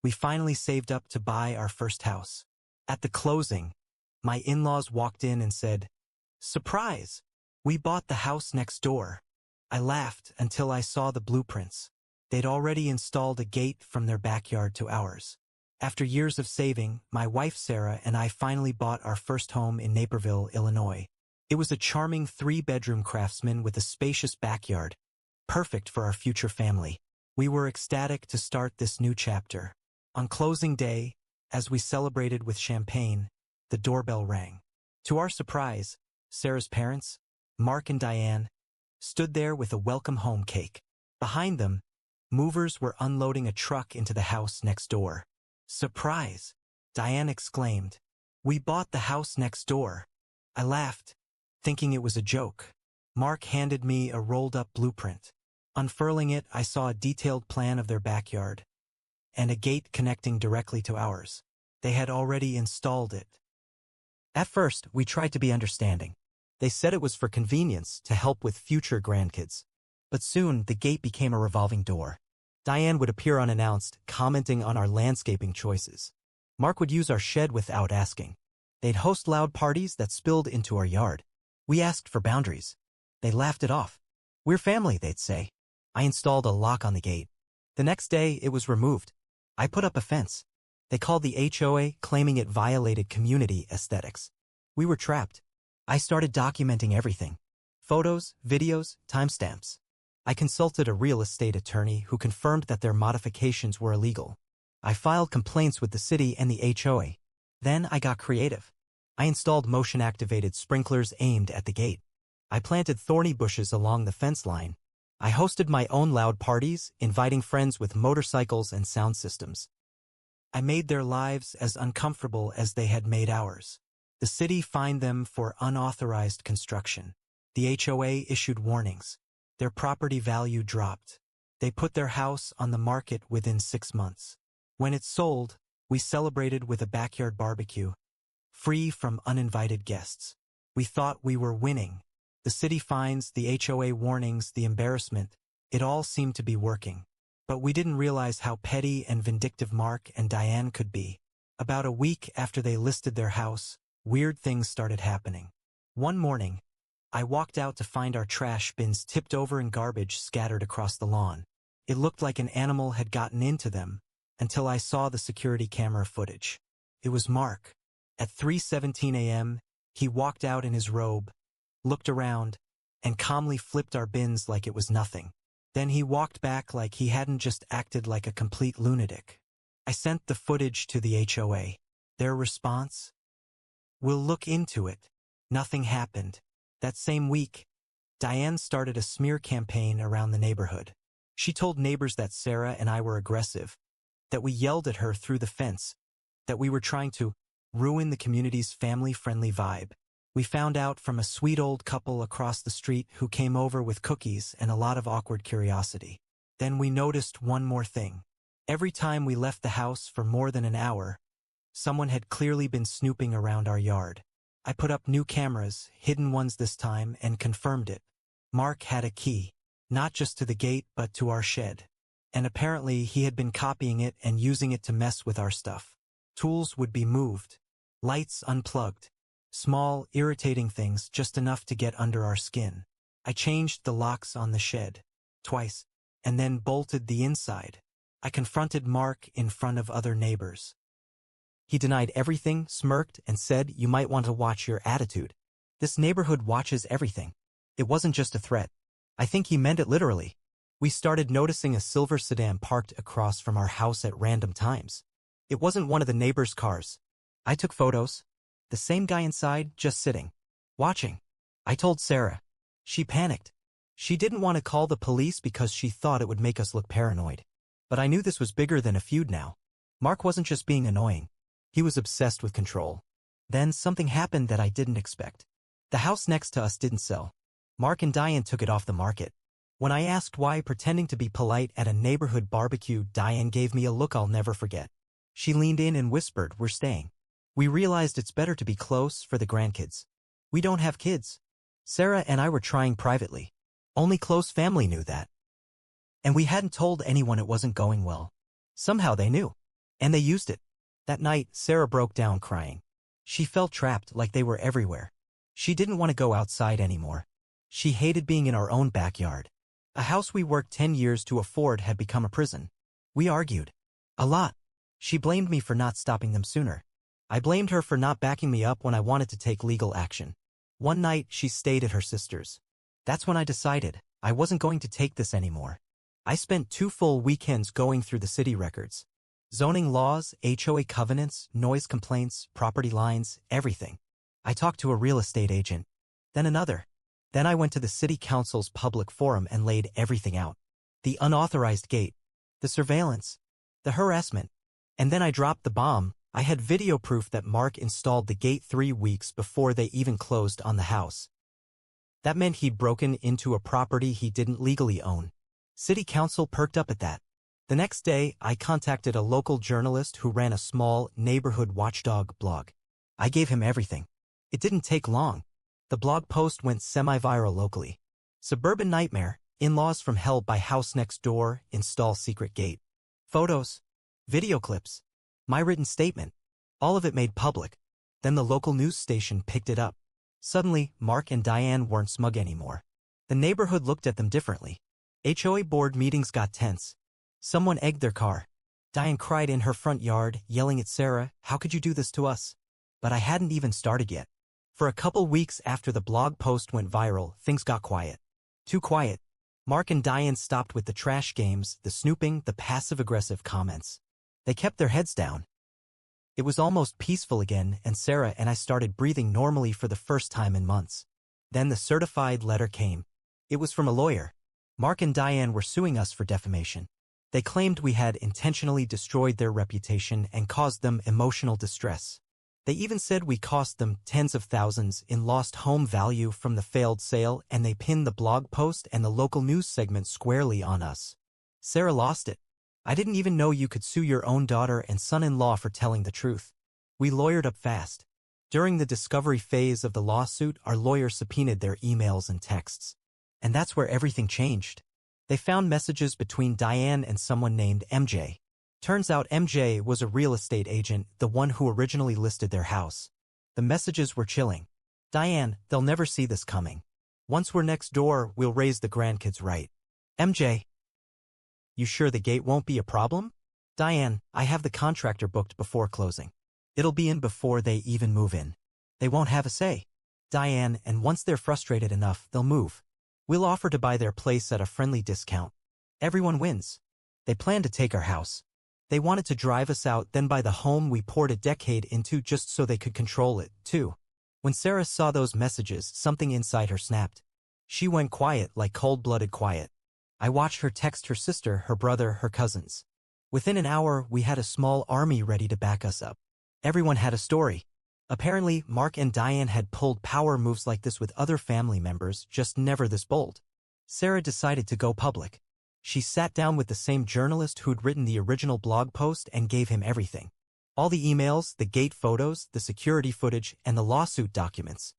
We finally saved up to buy our first house. At the closing, my in-laws walked in and said, "Surprise! We bought the house next door." I laughed until I saw the blueprints. They'd already installed a gate from their backyard to ours. After years of saving, my wife Sarah and I finally bought our first home in Naperville, Illinois. It was a charming 3-bedroom Craftsman with a spacious backyard, perfect for our future family. We were ecstatic to start this new chapter. On closing day, as we celebrated with champagne, the doorbell rang. To our surprise, Sarah's parents, Mark and Diane, stood there with a welcome home cake. Behind them, movers were unloading a truck into the house next door. "Surprise!" Diane exclaimed. "We bought the house next door." I laughed, thinking it was a joke. Mark handed me a rolled-up blueprint. Unfurling it, I saw a detailed plan of their backyard and a gate connecting directly to ours. They had already installed it. At first, we tried to be understanding. They said it was for convenience to help with future grandkids. But soon, the gate became a revolving door. Diane would appear unannounced, commenting on our landscaping choices. Mark would use our shed without asking. They'd host loud parties that spilled into our yard. We asked for boundaries. They laughed it off. "We're family," they'd say. I installed a lock on the gate. The next day, it was removed. I put up a fence. They called the HOA, claiming it violated community aesthetics. We were trapped. I started documenting everything. Photos, videos, timestamps. I consulted a real estate attorney who confirmed that their modifications were illegal. I filed complaints with the city and the HOA. Then I got creative. I installed motion-activated sprinklers aimed at the gate. I planted thorny bushes along the fence line. I hosted my own loud parties, inviting friends with motorcycles and sound systems. I made their lives as uncomfortable as they had made ours. The city fined them for unauthorized construction. The HOA issued warnings. Their property value dropped. They put their house on the market within 6 months. When it sold, we celebrated with a backyard barbecue, free from uninvited guests. We thought we were winning. The city fines, the HOA warnings, the embarrassment, it all seemed to be working. But we didn't realize how petty and vindictive Mark and Diane could be. About a week after they listed their house, weird things started happening. One morning, I walked out to find our trash bins tipped over and garbage scattered across the lawn. It looked like an animal had gotten into them, until I saw the security camera footage. It was Mark. At 3:17 a.m., he walked out in his robe, looked around, and calmly flipped our bins like it was nothing. Then he walked back like he hadn't just acted like a complete lunatic. I sent the footage to the HOA. Their response? "We'll look into it." Nothing happened. That same week, Diane started a smear campaign around the neighborhood. She told neighbors that Sarah and I were aggressive, that we yelled at her through the fence, that we were trying to ruin the community's family-friendly vibe. We found out from a sweet old couple across the street who came over with cookies and a lot of awkward curiosity. Then we noticed one more thing. Every time we left the house for more than an hour, someone had clearly been snooping around our yard. I put up new cameras, hidden ones this time, and confirmed it. Mark had a key, not just to the gate but to our shed. And apparently he had been copying it and using it to mess with our stuff. Tools would be moved, lights unplugged, small, irritating things just enough to get under our skin. I changed the locks on the shed, twice, and then bolted the inside. I confronted Mark in front of other neighbors. He denied everything, smirked, and said, "You might want to watch your attitude. This neighborhood watches everything." It wasn't just a threat. I think he meant it literally. We started noticing a silver sedan parked across from our house at random times. It wasn't one of the neighbors' cars. I took photos. The same guy inside, just sitting, watching. I told Sarah. She panicked. She didn't want to call the police because she thought it would make us look paranoid. But I knew this was bigger than a feud now. Mark wasn't just being annoying. He was obsessed with control. Then something happened that I didn't expect. The house next to us didn't sell. Mark and Diane took it off the market. When I asked why, pretending to be polite at a neighborhood barbecue, Diane gave me a look I'll never forget. She leaned in and whispered, "We're staying. We realized it's better to be close for the grandkids. We don't have kids." Sarah and I were trying privately. Only close family knew that. And we hadn't told anyone it wasn't going well. Somehow they knew. And they used it. That night, Sarah broke down crying. She felt trapped, like they were everywhere. She didn't want to go outside anymore. She hated being in our own backyard. A house we worked 10 years to afford had become a prison. We argued. A lot. She blamed me for not stopping them sooner. I blamed her for not backing me up when I wanted to take legal action. One night, she stayed at her sister's. That's when I decided I wasn't going to take this anymore. I spent 2 full weekends going through the city records. Zoning laws, HOA covenants, noise complaints, property lines, everything. I talked to a real estate agent. Then another. Then I went to the city council's public forum and laid everything out. The unauthorized gate. The surveillance. The harassment. And then I dropped the bomb. I had video proof that Mark installed the gate 3 weeks before they even closed on the house. That meant he'd broken into a property he didn't legally own. City council perked up at that. The next day, I contacted a local journalist who ran a small neighborhood watchdog blog. I gave him everything. It didn't take long. The blog post went semi-viral locally. Suburban nightmare, in-laws from hell buy house next door, install secret gate. Photos. Video clips. My written statement. All of it made public. Then the local news station picked it up. Suddenly, Mark and Diane weren't smug anymore. The neighborhood looked at them differently. HOA board meetings got tense. Someone egged their car. Diane cried in her front yard, yelling at Sarah, "How could you do this to us?" But I hadn't even started yet. For a couple weeks after the blog post went viral, things got quiet. Too quiet. Mark and Diane stopped with the trash games, the snooping, the passive-aggressive comments. They kept their heads down. It was almost peaceful again, and Sarah and I started breathing normally for the first time in months. Then the certified letter came. It was from a lawyer. Mark and Diane were suing us for defamation. They claimed we had intentionally destroyed their reputation and caused them emotional distress. They even said we cost them tens of thousands in lost home value from the failed sale, and they pinned the blog post and the local news segment squarely on us. Sarah lost it. I didn't even know you could sue your own daughter and son-in-law for telling the truth. We lawyered up fast. During the discovery phase of the lawsuit, our lawyer subpoenaed their emails and texts. And that's where everything changed. They found messages between Diane and someone named MJ. Turns out MJ was a real estate agent, the one who originally listed their house. The messages were chilling. "Diane, they'll never see this coming. Once we're next door, we'll raise the grandkids right." MJ. "You sure the gate won't be a problem?" "Diane, I have the contractor booked before closing. It'll be in before they even move in. They won't have a say." "Diane, and once they're frustrated enough, they'll move. We'll offer to buy their place at a friendly discount. Everyone wins." They planned to take our house. They wanted to drive us out, then buy the home we poured a decade into just so they could control it, too. When Sarah saw those messages, something inside her snapped. She went quiet, like cold-blooded quiet. I watched her text her sister, her brother, her cousins. Within an hour, we had a small army ready to back us up. Everyone had a story. Apparently, Mark and Diane had pulled power moves like this with other family members, just never this bold. Sarah decided to go public. She sat down with the same journalist who'd written the original blog post and gave him everything. All the emails, the gate photos, the security footage, and the lawsuit documents.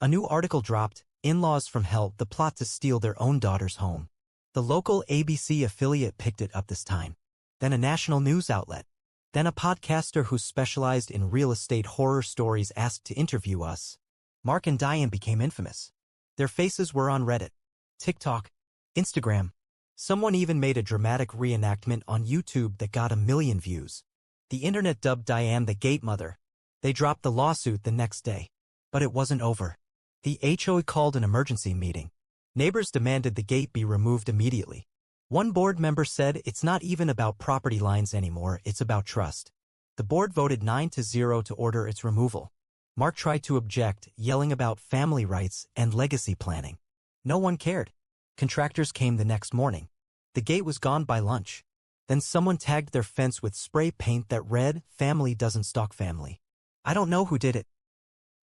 A new article dropped, "In-laws from hell, the plot to steal their own daughter's home." The local ABC affiliate picked it up this time. Then a national news outlet. Then a podcaster who specialized in real estate horror stories asked to interview us. Mark and Diane became infamous. Their faces were on Reddit, TikTok, Instagram. Someone even made a dramatic reenactment on YouTube that got 1 million views. The internet dubbed Diane the Gate Mother. They dropped the lawsuit the next day. But it wasn't over. The HOA called an emergency meeting. Neighbors demanded the gate be removed immediately. One board member said it's not even about property lines anymore, it's about trust. The board voted 9-0 to order its removal. Mark tried to object, yelling about family rights and legacy planning. No one cared. Contractors came the next morning. The gate was gone by lunch. Then someone tagged their fence with spray paint that read, "Family doesn't stalk family." I don't know who did it,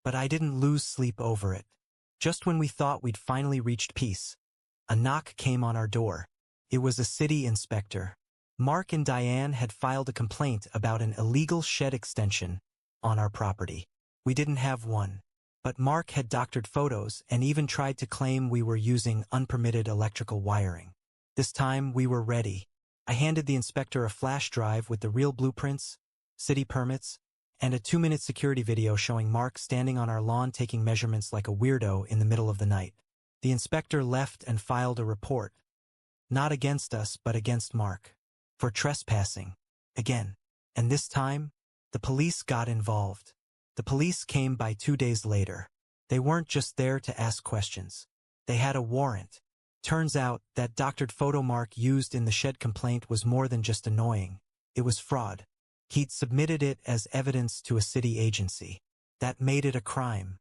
but I didn't lose sleep over it. Just when we thought we'd finally reached peace, a knock came on our door. It was a city inspector. Mark and Diane had filed a complaint about an illegal shed extension on our property. We didn't have one. But Mark had doctored photos and even tried to claim we were using unpermitted electrical wiring. This time we were ready. I handed the inspector a flash drive with the real blueprints, city permits, and a 2-minute security video showing Mark standing on our lawn taking measurements like a weirdo in the middle of the night. The inspector left and filed a report. Not against us, but against Mark. For trespassing. Again. And this time, the police got involved. The police came by 2 days later. They weren't just there to ask questions. They had a warrant. Turns out that doctored photo Mark used in the shed complaint was more than just annoying. It was fraud. He'd submitted it as evidence to a city agency. That made it a crime.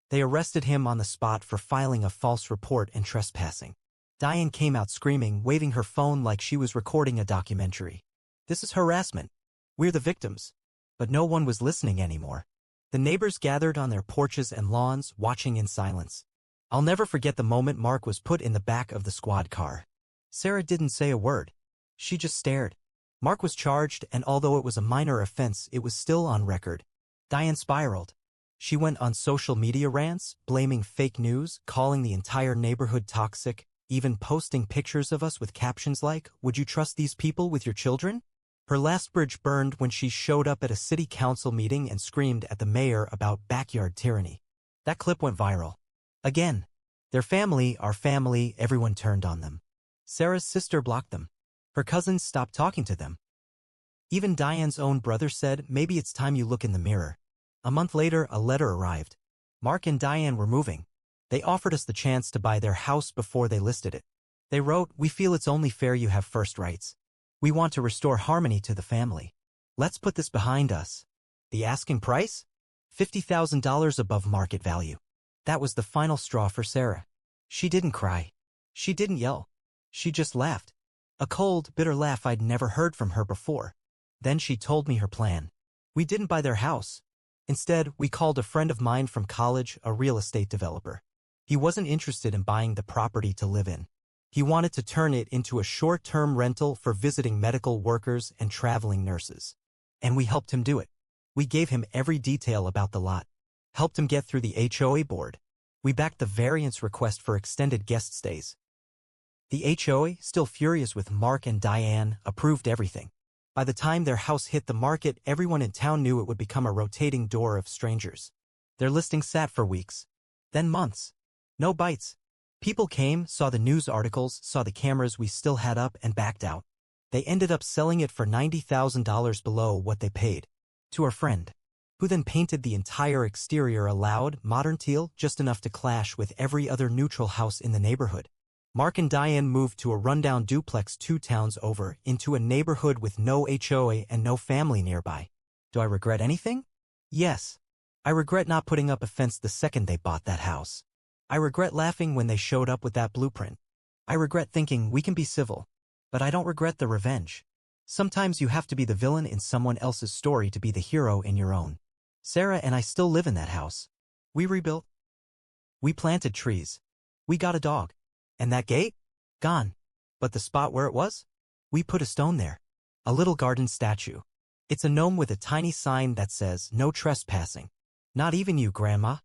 They arrested him on the spot for filing a false report and trespassing. Diane came out screaming, waving her phone like she was recording a documentary. This is harassment. We're the victims. But no one was listening anymore. The neighbors gathered on their porches and lawns, watching in silence. I'll never forget the moment Mark was put in the back of the squad car. Sarah didn't say a word. She just stared. Mark was charged, and although it was a minor offense, it was still on record. Diane spiraled. She went on social media rants, blaming fake news, calling the entire neighborhood toxic, even posting pictures of us with captions like, "Would you trust these people with your children?" Her last bridge burned when she showed up at a city council meeting and screamed at the mayor about backyard tyranny. That clip went viral. Again. Their family, our family, everyone turned on them. Sarah's sister blocked them. Her cousins stopped talking to them. Even Diane's own brother said, "Maybe it's time you look in the mirror." A month later, a letter arrived. Mark and Diane were moving. They offered us the chance to buy their house before they listed it. They wrote, "We feel it's only fair you have first rights. We want to restore harmony to the family. Let's put this behind us." The asking price? $50,000 above market value. That was the final straw for Sarah. She didn't cry. She didn't yell. She just laughed. A cold, bitter laugh I'd never heard from her before. Then she told me her plan. We didn't buy their house. Instead, we called a friend of mine from college, a real estate developer. He wasn't interested in buying the property to live in. He wanted to turn it into a short-term rental for visiting medical workers and traveling nurses. And we helped him do it. We gave him every detail about the lot. Helped him get through the HOA board. We backed the variance request for extended guest stays. The HOA, still furious with Mark and Diane, approved everything. By the time their house hit the market, everyone in town knew it would become a rotating door of strangers. Their listing sat for weeks. Then months. No bites. People came, saw the news articles, saw the cameras we still had up, and backed out. They ended up selling it for $90,000 below what they paid. To our friend, who then painted the entire exterior a loud, modern teal, just enough to clash with every other neutral house in the neighborhood. Mark and Diane moved to a rundown duplex 2 towns over, into a neighborhood with no HOA and no family nearby. Do I regret anything? Yes. I regret not putting up a fence the second they bought that house. I regret laughing when they showed up with that blueprint. I regret thinking we can be civil. But I don't regret the revenge. Sometimes you have to be the villain in someone else's story to be the hero in your own. Sarah and I still live in that house. We rebuilt. We planted trees. We got a dog. And that gate? Gone. But the spot where it was? We put a stone there. A little garden statue. It's a gnome with a tiny sign that says, "No trespassing." Not even you, Grandma.